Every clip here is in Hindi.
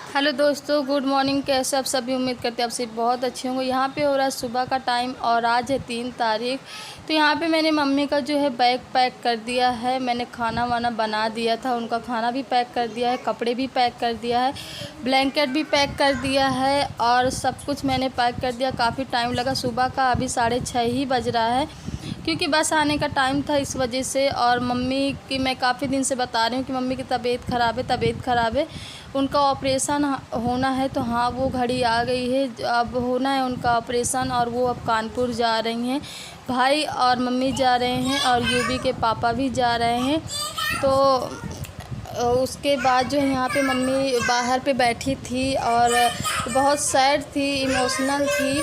हेलो दोस्तों, गुड मॉर्निंग। कैसे आप सभी? उम्मीद करते हैं आप सब बहुत अच्छे होंगे। यहाँ पे हो रहा है सुबह का टाइम और आज है 3 तारीख। तो यहाँ पे मैंने मम्मी का जो है बैग पैक कर दिया है। मैंने खाना वाना बना दिया था, उनका खाना भी पैक कर दिया है, कपड़े भी पैक कर दिया है, ब्लैंकेट भी पैक कर दिया है और सब कुछ मैंने पैक कर दिया। काफ़ी टाइम लगा, सुबह का अभी 6:30 ही बज रहा है क्योंकि बस आने का टाइम था इस वजह से। और मम्मी की मैं काफ़ी दिन से बता रही हूँ कि मम्मी की तबीयत ख़राब है, उनका ऑपरेशन होना है। तो हाँ, वो घड़ी आ गई है, अब होना है उनका ऑपरेशन और वो अब कानपुर जा रही हैं। भाई और मम्मी जा रहे हैं और यूबी के पापा भी जा रहे हैं। तो उसके बाद जो है यहाँ पे मम्मी बाहर पे बैठी थी और बहुत सैड थी, इमोशनल थी।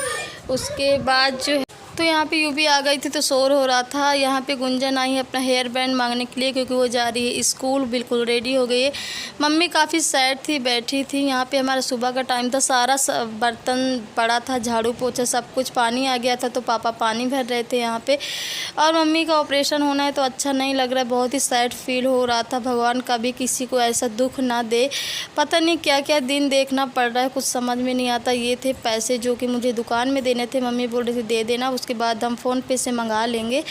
उसके बाद जो तो यहाँ पे यूबी आ गई थी तो शोर हो रहा था। यहाँ पे गुंजन आई है अपना हेयर बैंड मांगने के लिए क्योंकि वो जा रही है स्कूल, बिल्कुल रेडी हो गई है। मम्मी काफ़ी सैड थी, बैठी थी। यहाँ पे हमारा सुबह का टाइम था, सारा बर्तन पड़ा था, झाड़ू पोछा सब कुछ, पानी आ गया था तो पापा पानी भर रहे थे यहाँ पे। और मम्मी का ऑपरेशन होना है तो अच्छा नहीं लग रहा है, बहुत ही सैड फील हो रहा था। भगवान कभी किसी को ऐसा दुख ना दे। पता नहीं क्या क्या दिन देखना पड़ रहा है, कुछ समझ में नहीं आता। ये थे पैसे जो कि मुझे दुकान में देने थे, मम्मी बोल रही थी दे देना, उसके बाद हम फ़ोन पे से मंगा लेंगे।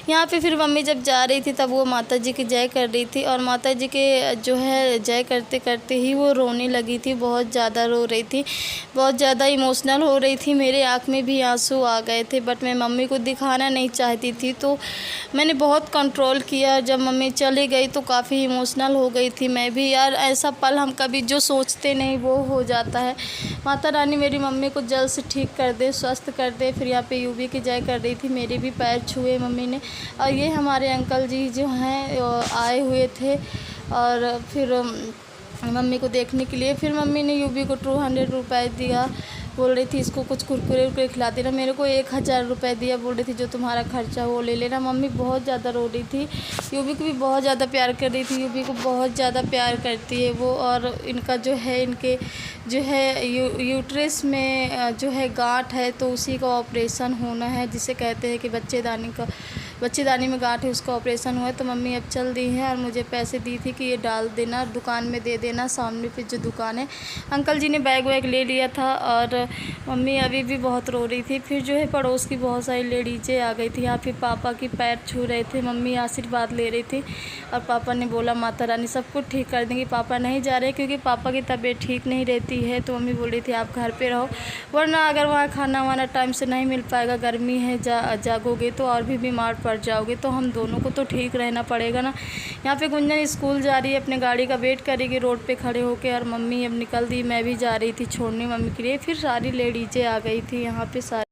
यहाँ पे फिर मम्मी जब जा रही थी तब वो माता जी की जय कर रही थी और माता जी के जो है जय करते करते ही वो रोने लगी थी, बहुत ज़्यादा रो रही थी, बहुत ज़्यादा इमोशनल हो रही थी। मेरे आँख में भी आंसू आ गए थे, बट मैं मम्मी को दिखाना नहीं चाहती थी तो मैंने बहुत कंट्रोल किया। जब मम्मी चली गई तो काफ़ी इमोशनल हो गई थी मैं भी। यार, ऐसा पल हम कभी जो सोचते नहीं वो हो जाता है। माता रानी मेरी मम्मी को जल्द से ठीक कर दे, स्वस्थ कर दे। फिर यहाँ पे यूबी की जय कर रही थी, मेरे भी पैर छुए मम्मी ने। और ये हमारे अंकल जी जो हैं आए हुए थे और फिर मम्मी को देखने के लिए। फिर मम्मी ने यूबी को 200 रुपये दिया, बोल रही थी इसको कुछ कुरकुरे उरकुरे खिला देना। मेरे को 1000 रुपये दिया, बोल रही थी जो तुम्हारा खर्चा वो ले लेना। मम्मी बहुत ज़्यादा रो रही थी, यूबी को भी बहुत ज़्यादा प्यार कर रही थी, यूबी को बहुत ज़्यादा प्यार करती है वो। और इनका जो है इनके जो है यूट्रस में जो है गांठ है तो उसी का ऑपरेशन होना है, जिसे कहते हैं कि बच्चेदानी में गांठ है, उसका ऑपरेशन हुआ है। तो मम्मी अब चल दी है और मुझे पैसे दी थी कि ये डाल देना, दुकान में दे देना, सामने पे जो दुकान है। अंकल जी ने बैग वैग ले लिया था और मम्मी अभी भी बहुत रो रही थी। फिर जो है पड़ोस की बहुत सारी लेडीज़ें आ गई थी, यहाँ पे पापा की पैर छू रहे थे, मम्मी आशीर्वाद ले रही थी और पापा ने बोला माता रानी सब कुछ ठीक कर देंगी। पापा नहीं जा रहे क्योंकि पापा की तबीयत ठीक नहीं रहती है। तो मम्मी बोल रही थी आप घर पे रहो, वरना अगर वहाँ खाना वाना टाइम से नहीं मिल पाएगा, गर्मी है, जागोगे तो और भी बीमार पड़ जाओगे। तो हम दोनों को तो ठीक रहना पड़ेगा ना। यहाँ पे गुंजन स्कूल जा रही है, अपने गाड़ी का वेट करेगी रोड पे खड़े होके। और मम्मी अब निकल दी, मैं भी जा रही थी छोड़ने मम्मी के लिए। फिर सारी लेडीज़ें आ गई थी यहाँ पे सारी।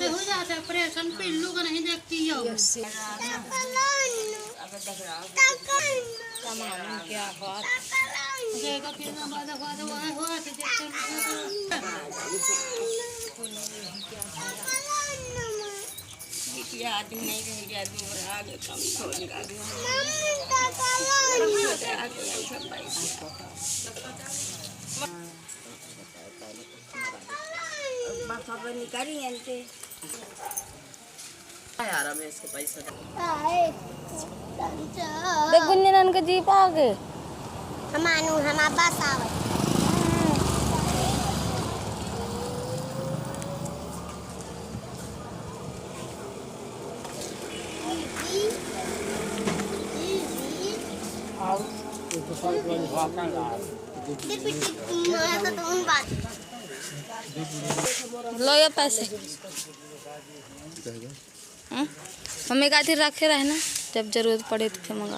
हो जाता है ऑपरेशन, पिल्लू का नहीं देखती हो। क्या बात आदमी नहीं रह गया, दूर आगे कम छोड़ेगा यार मैं इसको पैसा देख गुंजन का जीप आ गए, हमारा बस आवे। लो ये पैसे। मम्मी कहती रखे रहे ना, जब जरूरत पड़े तो मंगा।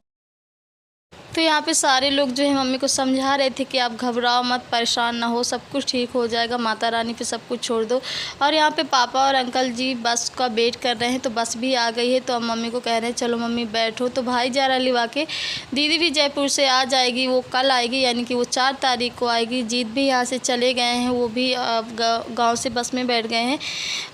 तो यहाँ पे सारे लोग जो है मम्मी को समझा रहे थे कि आप घबराओ मत, परेशान ना हो, सब कुछ ठीक हो जाएगा, माता रानी पे सब कुछ छोड़ दो। और यहाँ पे पापा और अंकल जी बस का वेट कर रहे हैं, तो बस भी आ गई है। तो अब मम्मी को कह रहे हैं चलो मम्मी बैठो। तो भाई जा रहा लिवा के, दीदी भी जयपुर से आ जाएगी, वो कल आएगी, यानी कि वो 4 तारीख को आएगी। जीत भी यहाँ से चले गए हैं, वो भी गाँव से बस में बैठ गए हैं।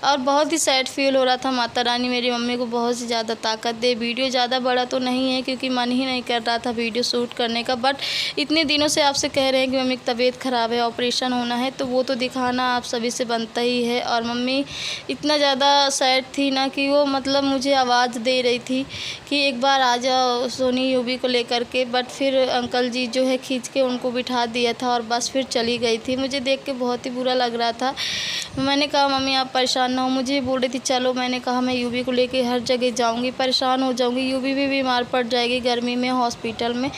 और बहुत ही सैड फील हो रहा था। माता रानी मेरी मम्मी को बहुत ही ज़्यादा ताकत दे। वीडियो ज़्यादा बड़ा तो नहीं है क्योंकि मन ही नहीं कर रहा था वीडियो शूट करने का, बट इतने दिनों से आपसे कह रहे हैं कि मम्मी की तबीयत ख़राब है, ऑपरेशन होना है, तो वो तो दिखाना आप सभी से बनता ही है। और मम्मी इतना ज़्यादा सैड थी ना कि वो मतलब मुझे आवाज़ दे रही थी कि एक बार आ जाओ सोनी यूबी को लेकर के, बट फिर अंकल जी जो है खींच के उनको बिठा दिया था और बस फिर चली गई थी। मुझे देख के बहुत ही बुरा लग रहा था। मैंने कहा मम्मी आप परेशान ना हो, मुझे बोल रही थी चलो, मैंने कहा मैं यूबी को लेके हर जगह जाऊंगी, परेशान हो जाऊंगी, यूबी भी बीमार पड़ जाएगी गर्मी में हॉस्पिटल में,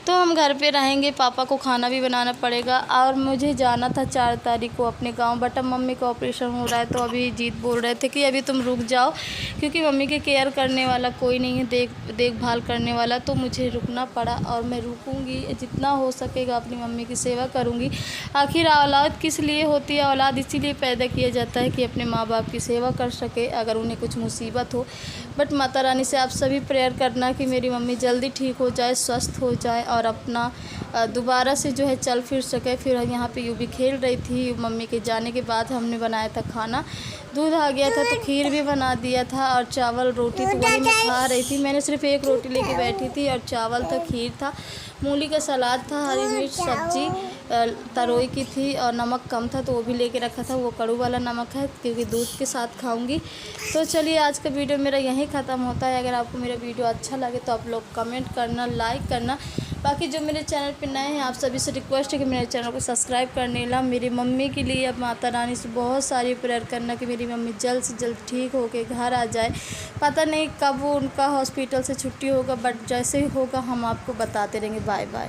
तो हम घर पे रहेंगे, पापा को खाना भी बनाना पड़ेगा। और मुझे जाना था 4 तारीख को अपने गांव, बट अब मम्मी का ऑपरेशन हो रहा है तो अभी जीत बोल रहे थे कि अभी तुम रुक जाओ, क्योंकि मम्मी के केयर करने वाला कोई नहीं है, देखभाल करने वाला, तो मुझे रुकना पड़ा। और मैं रुकूंगी, जितना हो सकेगा अपनी मम्मी की सेवा करूंगी। आखिर औलाद किस लिए होती है? औलाद इसीलिए पैदा किया जाता है कि अपने माँ बाप की सेवा कर सके अगर उन्हें कुछ मुसीबत हो। बट माता रानी से आप सभी प्रेयर करना कि मेरी मम्मी जल्दी ठीक हो जाए, स्वस्थ हो जाए और अपना दोबारा से जो है चल फिर सके। फिर यहाँ पे यूबी खेल रही थी। मम्मी के जाने के बाद हमने बनाया था खाना, दूध आ गया था तो खीर भी बना दिया था और चावल रोटी तो वही मैं खा रही थी। मैंने सिर्फ एक रोटी लेके बैठी थी और चावल था, खीर था, मूली का सलाद था, हरी मिर्च सब्जी तरोई की थी और नमक कम था तो वो भी लेके रखा था, वो कड़ू वाला नमक है क्योंकि दूध के साथ खाऊंगी। तो चलिए आज का वीडियो मेरा यहीं ख़त्म होता है। अगर आपको मेरा वीडियो अच्छा लगे तो आप लोग कमेंट करना, लाइक करना। बाकी जो मेरे चैनल पे नए हैं आप सभी से रिक्वेस्ट है कि मेरे चैनल को सब्सक्राइब करने ला। मेरी मम्मी के लिए अब माता रानी से बहुत सारी प्रेयर करना कि मेरी मम्मी जल्द से जल्द ठीक होके घर आ जाए। पता नहीं कब वो उनका हॉस्पिटल से छुट्टी होगा, बट जैसे ही होगा हम आपको बताते रहेंगे। Bye bye.